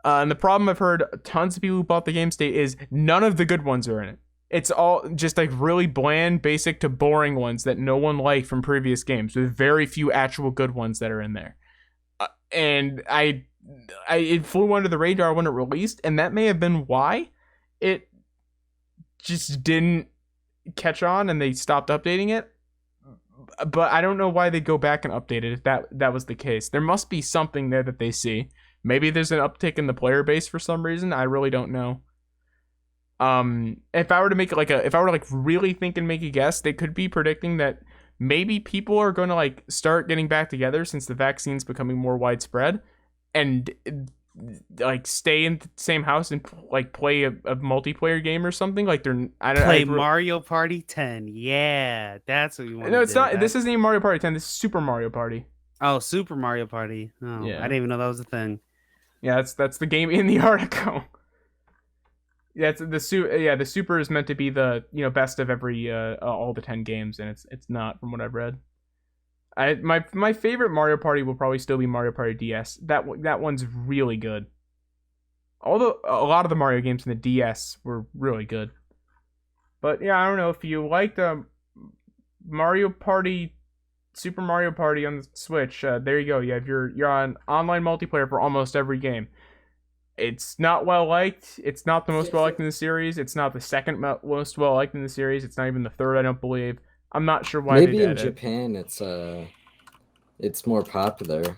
And the problem I've heard tons of people who bought the game state is none of the good ones are in it. It's all just like really bland, basic to boring ones that no one liked from previous games, with very few actual good ones that are in there. And it flew under the radar when it released, and that may have been why it just didn't catch on and they stopped updating it. But I don't know why they'd go back and update it if that was the case. There must be something there that they see. Maybe there's an uptick in the player base for some reason. I really don't know. If I were to really think and make a guess, they could be predicting that maybe people are going to like start getting back together since the vaccine's becoming more widespread, and like stay in the same house and like play a multiplayer game or something. Like Mario Party 10. Yeah, that's what you want. No, it's not. This isn't even Mario Party 10. This is Super Mario Party. Oh, Super Mario Party. Oh, yeah. I didn't even know that was a thing. Yeah, that's the game in the article. Yeah, the Super is meant to be the best of every all the 10 games, and it's not, from what I've read. My favorite Mario Party will probably still be Mario Party DS. That one's really good. Although a lot of the Mario games in the DS were really good. But yeah, I don't know if you liked Mario Party, Super Mario Party on the Switch. There you go. You're on online multiplayer for almost every game. It's not well liked. It's not the most well liked in the series. It's not the second most well liked in the series. It's not even the third, I don't believe. I'm not sure why. Maybe in Japan it's more popular.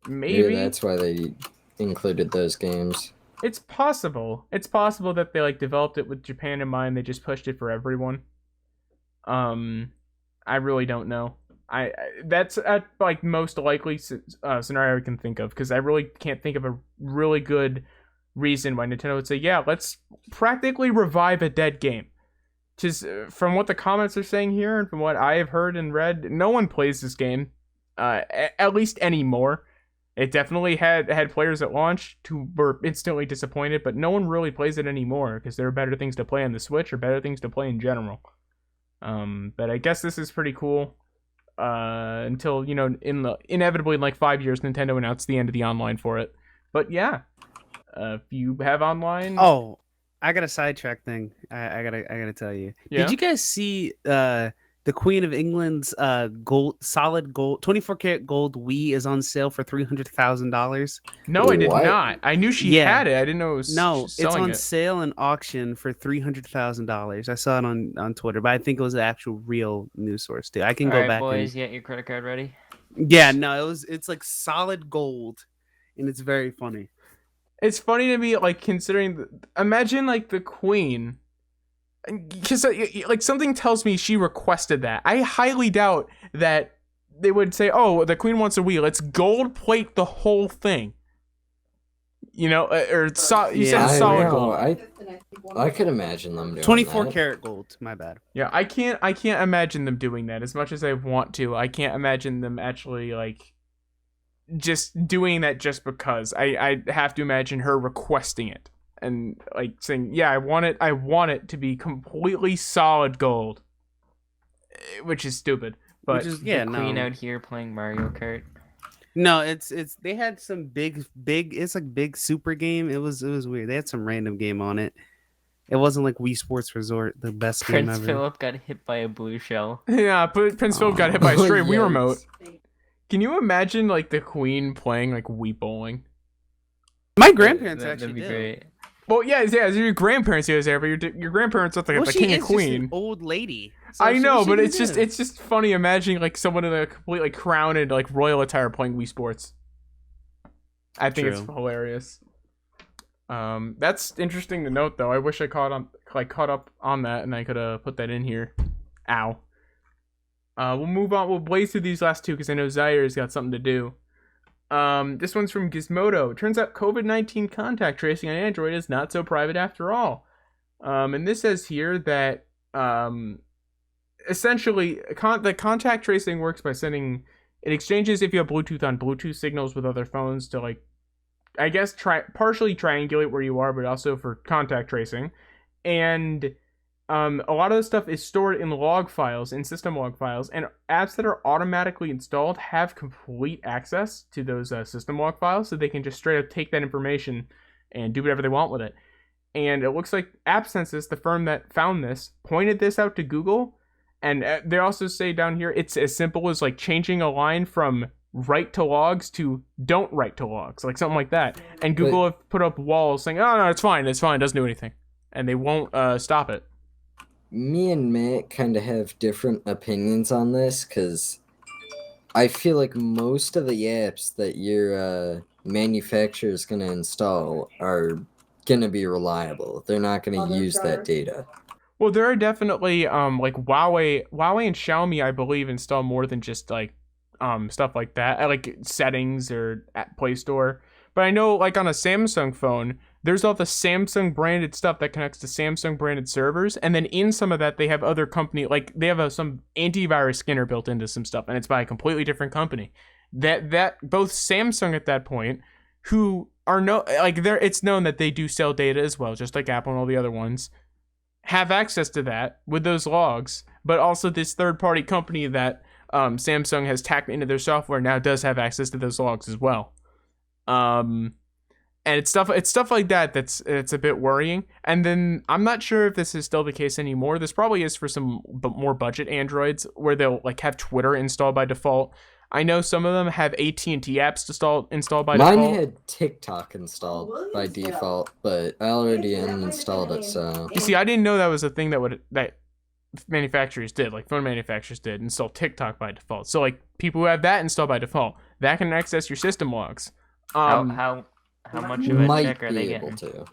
Maybe that's why they included those games. It's possible. It's possible that they like developed it with Japan in mind. They just pushed it for everyone. I really don't know. That's like most likely scenario I can think of, because I really can't think of a really good reason why Nintendo would say, yeah, let's practically revive a dead game. just from what the comments are saying here and from what I have heard and read, no one plays this game, at least anymore. It definitely had players at launch who were instantly disappointed, but no one really plays it anymore because there are better things to play on the Switch or better things to play in general. But I guess this is pretty cool. Until, you know, inevitably in like 5 years, Nintendo announced the end of the online for it. But yeah, if you have online, Oh, I got a sidetrack thing. I gotta tell you. Yeah? Did you guys see the Queen of England's solid gold 24 karat gold Wii is on sale for $300,000? no, I did What? not. I knew she Yeah. had it. I didn't know it was No, it's selling on it. sale and auction for $300,000. I saw it on Twitter, but I think it was an actual real news source too. I can All go right, back boys, get your credit card ready. Yeah, no, it's like solid gold, and it's very funny. It's funny to me, like, considering imagine like the Queen, because like something tells me she requested that. I highly doubt that they would say, "Oh, the Queen wants a Wii. Let's gold plate the whole thing." You know, you said Yeah. solid know, gold. I could imagine them doing 24 that. karat gold. My bad. Yeah, I can't imagine them doing that as much as I want to. I can't imagine them actually like just doing that just because. I have to imagine her requesting it and like saying, "Yeah, I want it to be completely solid gold," which is stupid. But Which is The Queen out here playing Mario Kart. No, it's they had some big it's like big super game. It was weird. They had some random game on it. It wasn't like Wii Sports Resort, the best game Prince ever. Philip got hit by a blue shell. yeah, Prince Philip got hit by a Oh, stray Wii yikes. remote. Can you imagine like the Queen playing like Wii bowling? My grandparents That'd actually be did. Oh, great. Well, yeah, your grandparents was there, but your grandparents look like Well, the she king is and just an queen. old lady. So I know, she but can it's do. just funny imagining like someone in a complete like crown and like royal attire playing Wii Sports. I think it's True. hilarious. That's interesting to note though. I wish I caught up on that and I could put that in here. Ow. We'll move on. We'll blaze through these last two because I know Zaire's got something to do. This one's from Gizmodo. It turns out COVID-19 contact tracing on Android is not so private after all. And this says here that essentially the contact tracing works by sending it exchanges if you have Bluetooth on Bluetooth signals with other phones to like, I guess partially triangulate where you are, but also for contact tracing. And a lot of the stuff is stored in log files, in system log files, and apps that are automatically installed have complete access to those system log files, so they can just straight up take that information and do whatever they want with it. And it looks like AppSensus, the firm that found this, pointed this out to Google, and they also say down here it's as simple as like changing a line from write to logs to don't write to logs, like something like that. And Google have put up walls saying, "Oh no, it's fine, it doesn't do anything," and they won't stop it. Me and Matt kind of have different opinions on this because I feel like most of the apps that your manufacturer is going to install are going to be reliable. They're not going to use that data. Well, there are definitely like Huawei and Xiaomi, I believe, install more than just like stuff like that, like settings or at Play Store. But I know like on a Samsung phone, there's all the Samsung branded stuff that connects to Samsung branded servers, and then in some of that they have other company, like they have some antivirus scanner built into some stuff, and it's by a completely different company. That both Samsung at that point, who are it's known that they do sell data as well, just like Apple and all the other ones, have access to that with those logs, but also this third-party company that Samsung has tacked into their software now does have access to those logs as well. And it's stuff like that it's a bit worrying. And then I'm not sure if this is still the case anymore. This probably is for some more budget Androids where they'll like have Twitter installed by default. I know some of them have AT&T apps installed by default. Mine had TikTok installed by default, but I already uninstalled it, so... You see, I didn't know that was a thing that manufacturers did, like phone manufacturers did, install TikTok by default. So like people who have that installed by default, that can access your system logs. How much of a might check are they be able getting? to.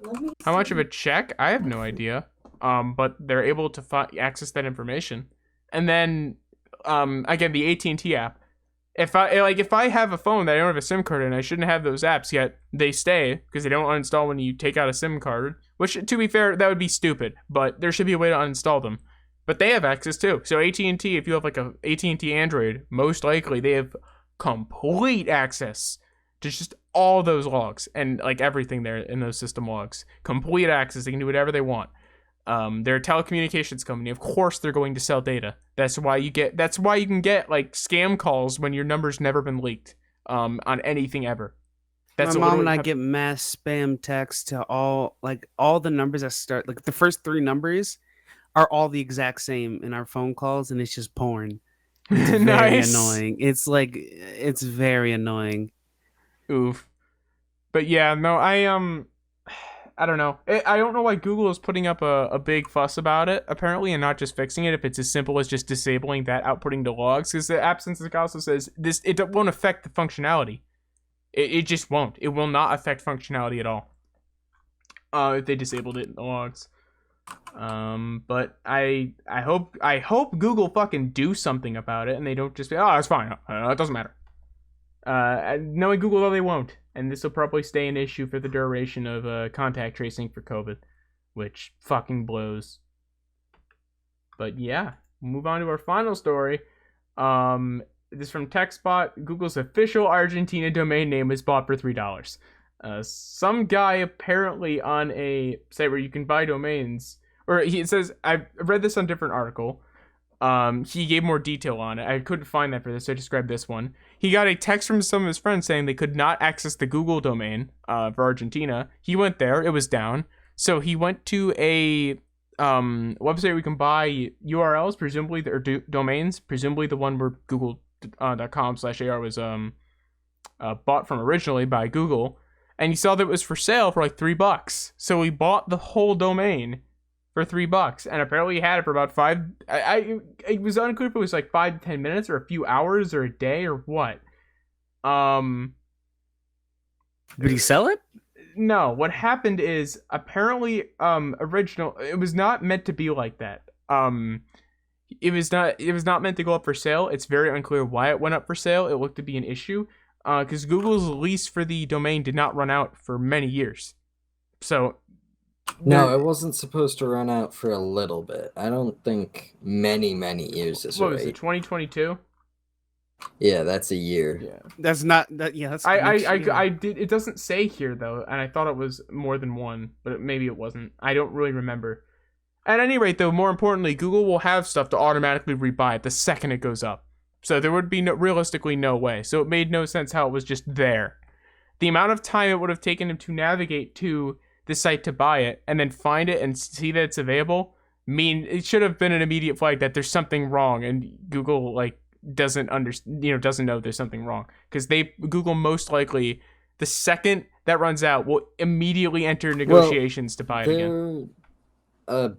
How much of a check? I have no idea. But they're able to access that information. And then, again, the AT&T app. If I have a phone that I don't have a SIM card in, I shouldn't have those apps, yet they stay because they don't uninstall when you take out a SIM card. Which, to be fair, that would be stupid. But there should be a way to uninstall them. but they have access too. So AT&T, if you have like a AT&T Android, most likely they have complete access to just all those logs and like everything there in those system logs. Complete access. They can do whatever they want. They're a telecommunications company. Of course, they're going to sell data. That's why you can get like scam calls when your number's never been leaked on anything ever. My mom and I get mass spam texts to all the numbers that start like the first 3 numbers are all the exact same in our phone calls, and it's just porn. It's very Nice. annoying. It's very annoying. Oof. But yeah, no, I don't know. I don't know why Google is putting up a big fuss about it, apparently, and not just fixing it if it's as simple as just disabling that outputting the logs, because the absence also says it won't affect the functionality. It just won't. It will not affect functionality at all if they disabled it in the logs. But I hope Google fucking do something about it, and they don't just be, oh, it's fine. It doesn't matter. Knowing Google, though, they won't. And this will probably stay an issue for the duration of contact tracing for COVID, which fucking blows. But yeah, we'll move on to our final story. This is from TechSpot. Google's official Argentina domain name was bought for $3. Some guy apparently on a site where you can buy domains, it says, I've read this on a different article. He gave more detail on it. I couldn't find that for this, so I just grabbed this one. He got a text from some of his friends saying they could not access the Google domain for Argentina. He went there. It was down. So he went to a website where we can buy URLs, presumably, or domains, presumably the one where google.com/AR was bought from originally by Google. And he saw that it was for sale for like $3. So he bought the whole domain for $3, and apparently he had it for about 5. It was unclear if it was like 5 to 10 minutes or a few hours or a day or what. Did he sell it? No. What happened is apparently it was not meant to be like that. It was not meant to go up for sale. It's very unclear why it went up for sale. It looked to be an issue because Google's lease for the domain did not run out for many years. So. No, it wasn't supposed to run out for a little bit. I don't think many years is right. What was it, 2022? Yeah, that's a year. Yeah. That's not that. Yeah, that's. I did. It doesn't say here though, and I thought it was more than one, but maybe it wasn't. I don't really remember. At any rate, though, more importantly, Google will have stuff to automatically rebuy it the second it goes up. So there would be realistically no way. So it made no sense how it was just there. The amount of time it would have taken him to navigate to the site to buy it and then find it and see that it's available, it should have been an immediate flag that there's something wrong, and Google doesn't know there's something wrong, because Google most likely the second that runs out will immediately enter negotiations to buy it again.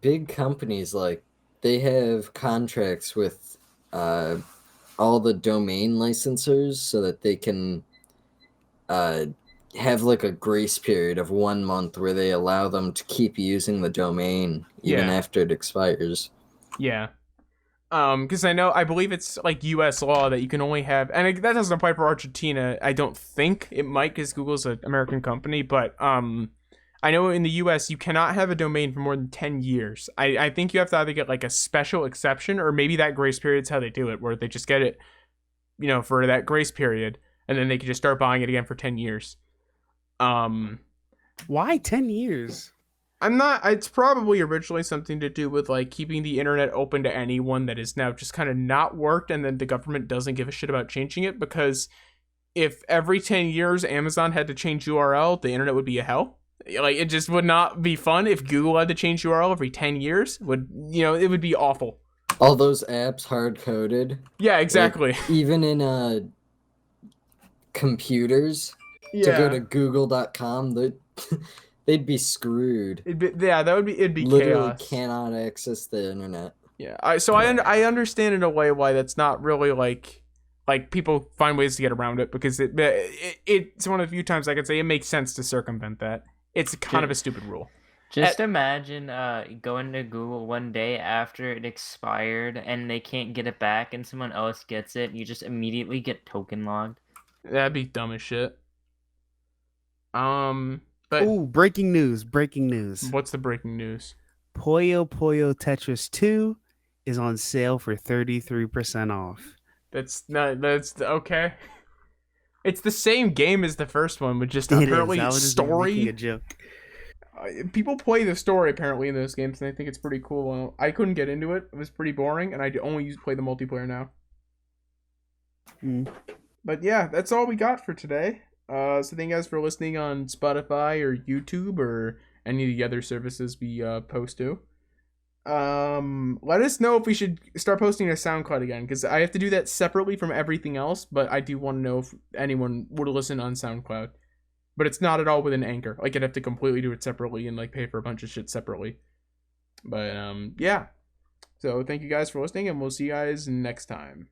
Big companies, they have contracts with all the domain licensors so that they can have a grace period of 1 month where they allow them to keep using the domain even after it expires. Yeah. Because I believe it's U.S. law that you can only have, and that doesn't apply for Argentina. I don't think it might, because Google's an American company, but I know in the U.S. you cannot have a domain for more than 10 years. I think you have to either get a special exception, or maybe that grace period's how they do it, where they just get it, for that grace period, and then they can just start buying it again for 10 years. Why 10 years? It's probably originally something to do with keeping the internet open to anyone that is now just kind of not worked, and then the government doesn't give a shit about changing it, because if every 10 years Amazon had to change URL, the internet would be a hell. It just would not be fun if Google had to change URL every 10 years. It would be awful. All those apps hard-coded. Yeah, exactly. Even in computers, to go to google.com, they'd be screwed. It'd be literally chaos. Cannot access the internet. Yeah, I understand in a way why that's not really people find ways to get around it, because it's one of the few times I could say it makes sense to circumvent that. It's kind of a stupid rule. Just imagine going to Google one day after it expired and they can't get it back, and someone else gets it. You just immediately get token logged. That'd be dumb as shit. But breaking news! What's the breaking news? Puyo Puyo Tetris 2 is on sale for 33% off. That's okay. It's the same game as the first one, with just It is. apparently I was just making a story. joke. People play the story apparently in those games, and I think it's pretty cool. I couldn't get into it; it was pretty boring, and I only play the multiplayer now. Mm. But yeah, that's all we got for today. So thank you guys for listening on Spotify or YouTube or any of the other services we post to. Let us know if we should start posting to SoundCloud again, because I have to do that separately from everything else, but I do want to know if anyone would listen on SoundCloud. But it's not at all within Anchor. Like, I'd have to completely do it separately and like pay for a bunch of shit separately. But yeah. So thank you guys for listening, and we'll see you guys next time.